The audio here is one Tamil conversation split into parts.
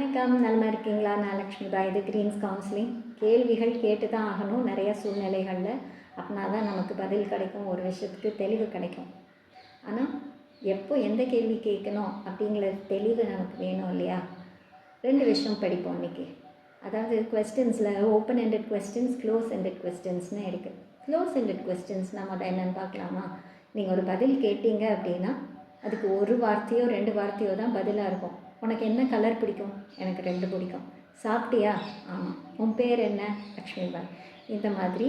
வணக்கம், நலமா இருக்கீங்களா? நான் லக்ஷ்மி பாய். இது கிரீன்ஸ் கவுன்சிலிங். கேள்விகள் கேட்டு தான் ஆகணும் நிறைய சூழ்நிலைகளில். அப்படின்னா தான் நமக்கு பதில் கிடைக்கும், ஒரு விஷயத்துக்கு தெளிவு கிடைக்கும். ஆனால் எப்போ எந்த கேள்வி கேட்கணும் அப்படிங்கிற தெளிவு நமக்கு வேணும் இல்லையா? 2 விஷயம் படிப்போம் இன்றைக்கி. அதாவது கொஸ்டின்ஸில் open ended questions, close ended கொஸ்டின்ஸ்னு இருக்குது. க்ளோஸ் எண்டட் கொஸ்டின்ஸ் நம்ம என்னென்னு பார்க்கலாமா? நீங்கள் ஒரு பதில் கேட்டீங்க அப்படின்னா அதுக்கு ஒரு வார்த்தையோ 2 வார்த்தையோ தான் பதிலாக இருக்கும். உனக்கு என்ன கலர் பிடிக்கும்? எனக்கு 2 பிடிக்கும். சாப்பிட்டியா? ஆமாம். உன் பேர் என்ன? லக்ஷ்மி பாய். இந்த மாதிரி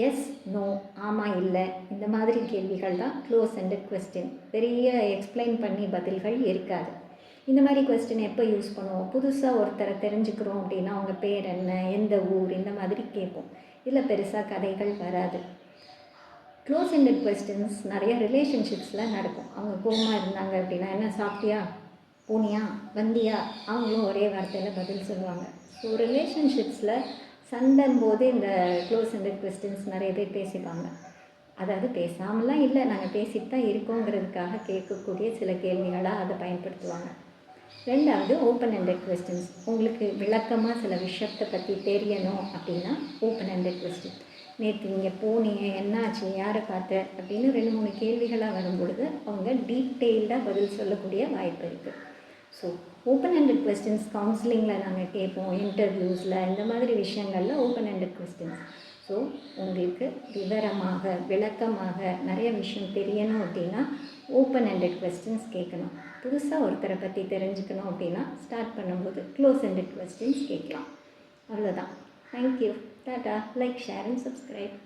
எஸ், நோ, ஆமாம், இல்லை, இந்த மாதிரி கேள்விகள் தான் க்ளோஸ் எண்டட் கொஸ்டின். பெரிய எக்ஸ்பிளைன் பண்ணி பதில்கள் இருக்காது. இந்த மாதிரி கொஸ்டின் எப்போ யூஸ் பண்ணுவோம்? புதுசாக ஒருத்தரை தெரிஞ்சுக்கிறோம் அப்படின்னா அவங்க பேர் என்ன, எந்த ஊர், இந்த மாதிரி கேட்போம். இதில் பெருசாக கதைகள் வராது. க்ளோஸ் எண்டட் கொஸ்டின்ஸ் நிறைய ரிலேஷன்ஷிப்ஸில் நடக்கும். அவங்க கோவமாக இருந்தாங்க அப்படின்னா, என்ன சாப்பிட்டியா, போனியா, வந்தியா, அவங்களும் ஒரே வார்த்தையில் பதில் சொல்லுவாங்க. ஸோ ரிலேஷன்ஷிப்ஸில் சண்டைம் போது இந்த க்ளோஸ் எண்டட் கொஸ்டின்ஸ் நிறைய பேர் பேசிப்பாங்க. அதாவது பேசாமலாம் இல்லை, நாங்கள் பேசிட்டு தான் இருக்கோங்கிறதுக்காக கேட்கக்கூடிய சில கேள்விகளாக அதை பயன்படுத்துவாங்க. 2வது ஓப்பன் எண்டட் கொஸ்டின்ஸ். உங்களுக்கு விளக்கமாக சில விஷயத்தை பற்றி தெரியணும் அப்படின்னா ஓப்பன் எண்டட் கொஸ்டின். நேற்று நீங்கள் போனீங்க, என்னாச்சு, யாரை பார்த்த அப்படின்னு 2-3 கேள்விகளாக வரும்பொழுது அவங்க டீட்டெயில்டாக பதில் சொல்லக்கூடிய வாய்ப்பு இருக்குது. ஸோ ஓப்பன் எண்டட் கொஸ்டின்ஸ் கவுன்சிலிங்கில் நாங்கள் கேட்போம், இன்டர்வியூஸில், இந்த மாதிரி விஷயங்களில் ஓப்பன் எண்டட் கொஸ்டின்ஸ். ஸோ உங்களுக்கு விவரமாக விளக்கமாக நிறைய விஷயம் தெரியணும் அப்படின்னா ஓப்பன் எண்டட் கொஸ்டின்ஸ் கேட்கணும். புதுசாக ஒருத்தரை பற்றி தெரிஞ்சுக்கணும் அப்படின்னா ஸ்டார்ட் பண்ணும்போது க்ளோஸ் எண்டட் கொஸ்டின்ஸ் கேட்கலாம். அவ்வளோதான். Thank you. Tata. Like, share and subscribe.